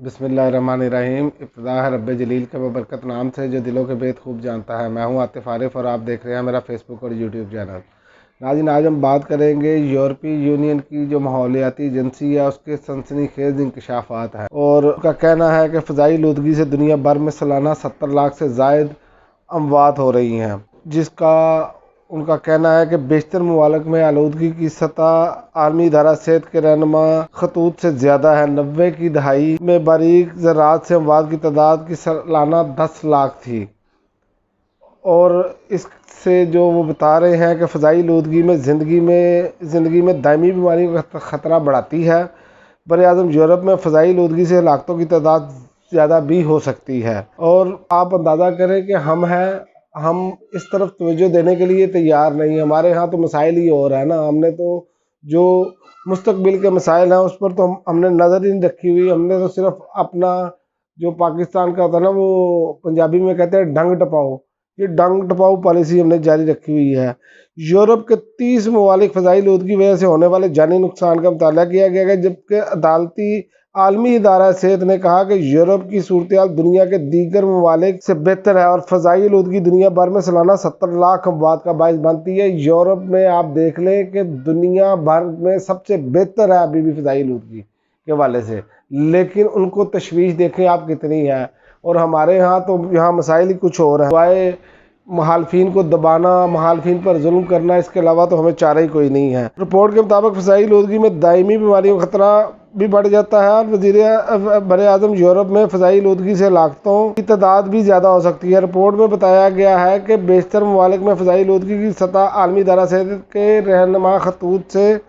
बिस्मिल्लाहिर्रहमानिर्रहीम। इब्तिदा है रब्बे जलील के बबरकत नाम से जो दिलों के भेद खूब जानता है। मैं हूं आतिफ आरिफ और आप देख रहे हैं मेरा फेसबुक और यूट्यूब चैनल। नाज़रीन, आज हम बात करेंगे यूरोपीय यूनियन की जो माहौलियाती एजेंसी है उसके सनसनीखेज इंकशाफात हैं। और उनका कहना है कि फ़िज़ाई आलूदगी से दुनिया भर में सालाना 70 लाख से ज़ायद अमवात हो रही हैं, जिसका उनका कहना है कि बेशतर ममालिक में आलूदगी की सतह आलमी इदारा सेहत के रहनुमा खतूत से ज़्यादा है। 90 की दहाई में बारीक ज़रात से अमवात की तादाद की सालाना 10 लाख थी। और इससे जो वो बता रहे हैं कि फ़िज़ाई आलूदगी में ज़िंदगी में दायमी बीमारियों का ख़तरा बढ़ाती है। बरआज़म यूरोप में फ़िज़ाई आलूदगी से हलाकतों की तादाद ज़्यादा भी हो सकती है। और आप अंदाज़ा करें कि हम इस तरफ तवज्जो देने के लिए तैयार नहीं। हमारे यहाँ तो मसाइल ही और है ना। हमने तो जो मुस्तकबिल के मसाइल हैं उस पर तो हमने नज़र ही नहीं रखी हुई। हमने तो सिर्फ अपना जो पाकिस्तान का होता है ना, वो पंजाबी में कहते हैं डंग टपाओ, ये डंग टपाओ पॉलिसी हमने जारी रखी हुई है। यूरोप के 30 ममालिक फ़िज़ाई आलूदगी की वजह से होने वाले जानी नुकसान का मुताला किया गया है, जबकि अदालती आलमी इदारा सेहत ने कहा कि यूरोप की सूरत दुनिया के दीगर ममालिक से बेहतर है और फ़िज़ाई आलूदगी दुनिया भर में सालाना 70 लाख अमवात का बायस बनती है। यूरोप में आप देख लें कि दुनिया भर में सबसे बेहतर है अभी भी फ़िज़ाई आलूदगी के वाले से, लेकिन उनको तशवीश देखें आप कितनी है। और हमारे यहाँ तो यहाँ मसाइल ही कुछ और हैं। वाए मुखालफिन को दबाना, मुखालफिन पर जुल्म करना, इसके अलावा तो हमें चारा ही कोई नहीं है। रिपोर्ट के मुताबिक फ़िज़ाई आलूदगी में दायमी बीमारियों का खतरा भी बढ़ जाता है और बरआज़म यूरोप में फ़िज़ाई आलूदगी से हलाकतों की तादाद भी ज़्यादा हो सकती है। रिपोर्ट में बताया गया है कि बेशतर ममालिक में फ़िज़ाई आलूदगी की सतह आलमी इदारा सेहत के रहनुमा खतूत से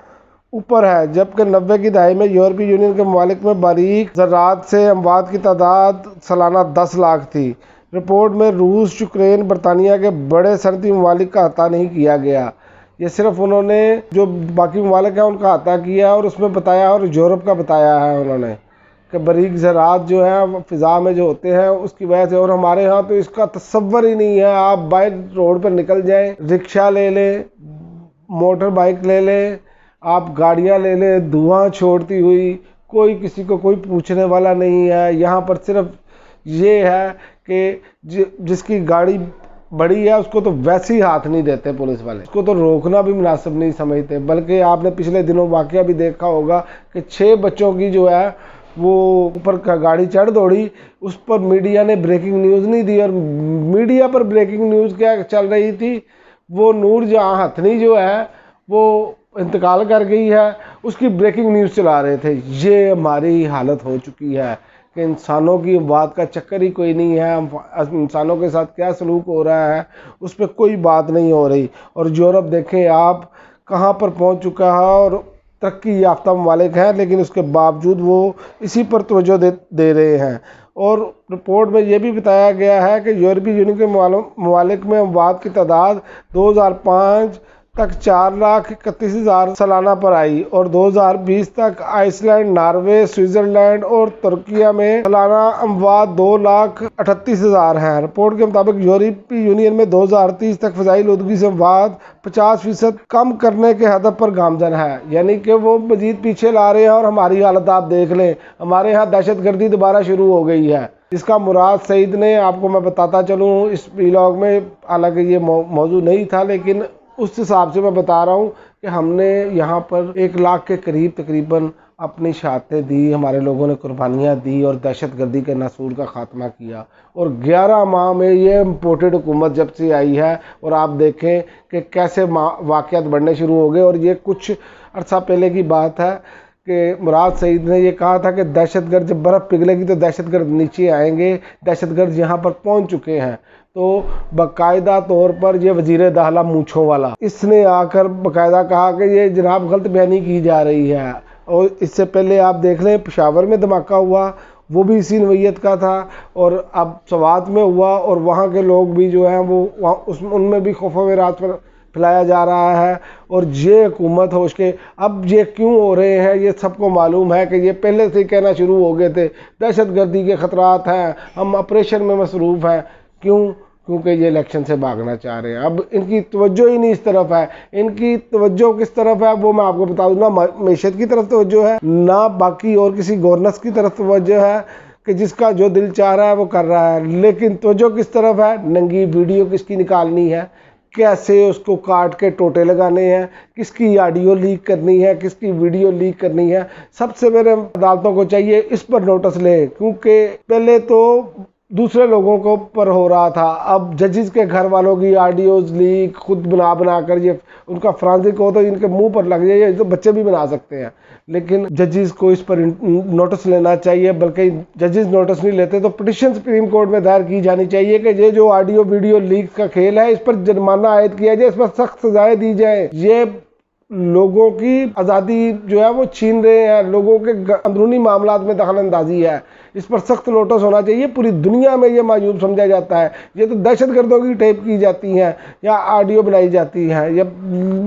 ऊपर है, जबकि 90 की दहाई में यूरोपीय यूनियन के ममालिक में बारीक ज़रात से अमवात की तादाद सालाना 10 लाख थी। रिपोर्ट में रूस, यूक्रेन, बरतानिया के बड़े सरहदी ममालिक का अता नहीं किया गया। ये सिर्फ उन्होंने जो बाकी ममालिक हैं उनका अता किया और उसमें बताया, और यूरोप का बताया है उन्होंने कि बारीक ज़रात जो है फ़िज़ा में जो होते हैं उसकी वजह से। और हमारे यहाँ तो इसका तसव्वुर ही नहीं है। आप बाइक रोड पर निकल जाएं, रिक्शा ले लें, मोटर बाइक ले लें, आप गाड़ियाँ ले लें, धुआं छोड़ती हुई, कोई किसी को कोई पूछने वाला नहीं है। यहाँ पर सिर्फ ये है कि जिसकी गाड़ी बड़ी है उसको तो वैसे ही हाथ नहीं देते पुलिस वाले, उसको तो रोकना भी मुनासिब नहीं समझते। बल्कि आपने पिछले दिनों वाक़या भी देखा होगा कि 6 बच्चों की जो है वो ऊपर गाड़ी चढ़ दौड़ी, उस पर मीडिया ने ब्रेकिंग न्यूज़ नहीं दी। और मीडिया पर ब्रेकिंग न्यूज़ क्या चल रही थी, वो नूरजहां हथनी जो है वो इंतकाल कर गई है, उसकी ब्रेकिंग न्यूज़ चला रहे थे। ये हमारी हालत हो चुकी है कि इंसानों की बात का चक्कर ही कोई नहीं है। इंसानों के साथ क्या सलूक हो रहा है उस पर कोई बात नहीं हो रही। और यूरोप देखें आप कहाँ पर पहुँच चुका है, और तरक्की याफ्ता ममालिक हैं, लेकिन उसके बावजूद वो इसी पर तवज्जो दे रहे हैं। और रिपोर्ट में ये भी बताया गया है कि यूरोपीय यूनियन के ममालिक में अमवात की तादाद 2005 तक 4,31,000 सालाना पर आई और 2020 तक आइसलैंड, नॉर्वे, स्विट्ज़रलैंड और तुर्किया में सालाना अमवात 2,38,000 हैं। रिपोर्ट के मुताबिक यूरोपीय यूनियन में 2030 तक फ़िज़ाई आलूदगी से अमवात 50% कम करने के हदफ पर गामजन है। यानी कि वो मजीद पीछे ला रहे हैं। और हमारी हालत आप देख लें, हमारे यहाँ दहशतगर्दी दोबारा शुरू हो गई है, जिसका मुराद सईद ने, आपको मैं बताता चलूँ इस व्लॉग में, हालांकि ये मौजू नहीं था लेकिन उस हिसाब से मैं बता रहा हूँ कि हमने यहाँ पर 1 लाख के करीब तकरीबन अपनी शहादतें दी, हमारे लोगों ने कुर्बानियाँ दी और दहशतगर्दी के नासूर का ख़ात्मा किया। और 11 माह में ये इम्पोर्टेड हुकूमत जब से आई है, और आप देखें कि कैसे वाक़यात बढ़ने शुरू हो गए। और ये कुछ अर्सा पहले की बात है कि मुराद सईद ने ये कहा था कि दहशतगर्द जब बर्फ़ पिघलेगी तो दहशतगर्द नीचे आएंगे। दहशतगर्द यहाँ पर पहुँच चुके हैं। तो बाकायदा तौर पर ये वज़ीर दाखिला मूँछों वाला, इसने आकर बाकायदा कहा कि ये जनाब गलत बयानी की जा रही है। और इससे पहले आप देख लें पेशावर में धमाका हुआ, वो भी इसी नौइयत का था। और अब सवात में हुआ और वहाँ के लोग भी जो हैं वो उनमें भी खौफ व रात पर फैलाया जा रहा है। और ये हुकूमत हो उसके अब ये क्यों हो रहे हैं, ये सबको मालूम है कि ये पहले से कहना शुरू हो गए थे दहशतगर्दी के ख़तरात हैं, हम ऑपरेशन में मसरूफ़ हैं। क्यों? क्योंकि ये इलेक्शन से भागना चाह रहे हैं। अब इनकी तवज्जो ही नहीं इस तरफ है। इनकी तवज्जो किस तरफ है वो मैं आपको बता दूँ, ना मईशत की तरफ तवज्जो है, ना बाकी और किसी गवर्नेंस की तरफ तवज्जो है, कि जिसका जो दिल चाह रहा है वो कर रहा है, लेकिन तवज्जो किस तरफ है, नंगी वीडियो किसकी निकालनी है, कैसे उसको काट के टोटे लगाने हैं, किसकी ऑडियो लीक करनी है, किसकी वीडियो लीक करनी है। सबसे मेरे अदालतों को चाहिए इस पर नोटिस लें, क्योंकि पहले तो दूसरे लोगों को पर हो रहा था, अब जजेस के घर वालों की ऑडियोज लीक खुद बना बना कर, ये उनका फ्रांसिक हो तो इनके मुंह पर लग जाए, ये तो बच्चे भी बना सकते हैं। लेकिन जजेस को इस पर नोटिस लेना चाहिए, बल्कि जजेस नोटिस नहीं लेते तो पिटिशन सुप्रीम कोर्ट में दायर की जानी चाहिए कि ये जो ऑडियो वीडियो लीक का खेल है, इस पर जुर्माना आयद किया जाए, इस पर सख्त सजाएं दी जाए। ये लोगों की आज़ादी जो है वो छीन रहे हैं, लोगों के अंदरूनी मामलात में दखल अंदाजी है, इस पर सख्त नोटिस होना चाहिए। पूरी दुनिया में ये मायूब समझा जाता है, ये तो दहशतगर्दों की टेप की जाती हैं या ऑडियो बनाई जाती हैं या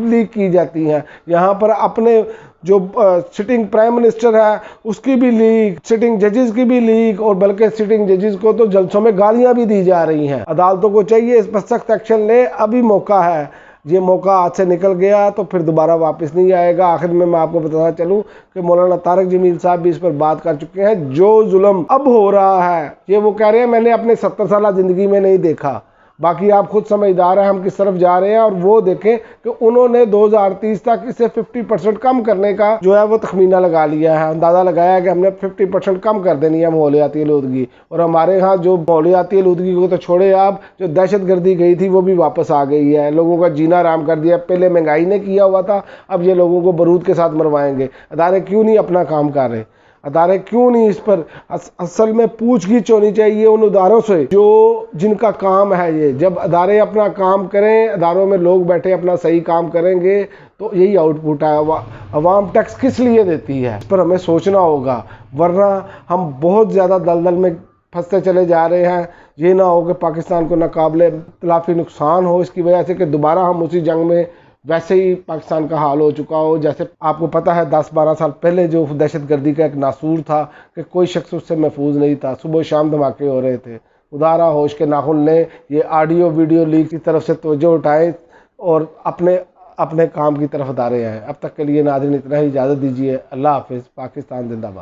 लीक की जाती हैं। यहाँ पर अपने जो सिटिंग प्राइम मिनिस्टर है उसकी भी लीक, सिटिंग जजेस की भी लीक, और बल्कि सिटिंग जजेस को तो जलसों में गालियां भी दी जा रही हैं। अदालतों को चाहिए इस पर सख्त एक्शन ले, अभी मौका है, ये मौका हाथ से निकल गया तो फिर दोबारा वापस नहीं आएगा। आखिर में मैं आपको बताना चलूं कि मौलाना तारक जमील साहब भी इस पर बात कर चुके हैं। जो जुल्म अब हो रहा है, ये वो कह रहे हैं मैंने अपने 70 साल ज़िंदगी में नहीं देखा। बाकी आप खुद समझदार हैं हम किस तरफ जा रहे हैं, और वो देखें कि उन्होंने 2030 तक इसे 50% कम करने का जो है वो तखमीना लगा लिया है, अंदाज़ा लगाया है कि हमने 50% कम कर देनी है माहौलियाती आलूदगी। और हमारे यहाँ जो माहौलियाती आलूदगी को तो छोड़े, आप जो दहशत गर्दी गई थी वो भी वापस आ गई है, लोगों का जीना आराम कर दिया। पहले महंगाई ने किया हुआ था, अब ये लोगों को बारूद के साथ मरवाएंगे। अदारे क्यों नहीं अपना काम कर रहे, अदारे क्यों नहीं इस पर असल में पूछगिछ होनी चाहिए उन अदारों से जो जिनका काम है ये। जब अदारे अपना काम करें, अदारों में लोग बैठे अपना सही काम करेंगे तो यही आउटपुट है। अवाम टैक्स किस लिए देती है, इस पर हमें सोचना होगा, वरना हम बहुत ज़्यादा दलदल में फंसते चले जा रहे हैं। ये ना हो कि पाकिस्तान को नाकाबिले तलाफी नुकसान हो इसकी वजह से, कि दोबारा हम उसी जंग में वैसे ही पाकिस्तान का हाल हो चुका हो जैसे आपको पता है 10-12 साल पहले जो दहशतगर्दी का एक नासूर था कि कोई शख्स उससे महफूज नहीं था, सुबह शाम धमाके हो रहे थे। खुदारा होश के नाखुन लें, ये ऑडियो वीडियो लीक की तरफ से तवज्जो उठाएं और अपने काम की तरफ अदारे आएँ। अब तक के लिए नाज़रीन इतना ही, इजाज़त दीजिए। अल्लाह हाफिज़। पाकिस्तान जिंदाबाद।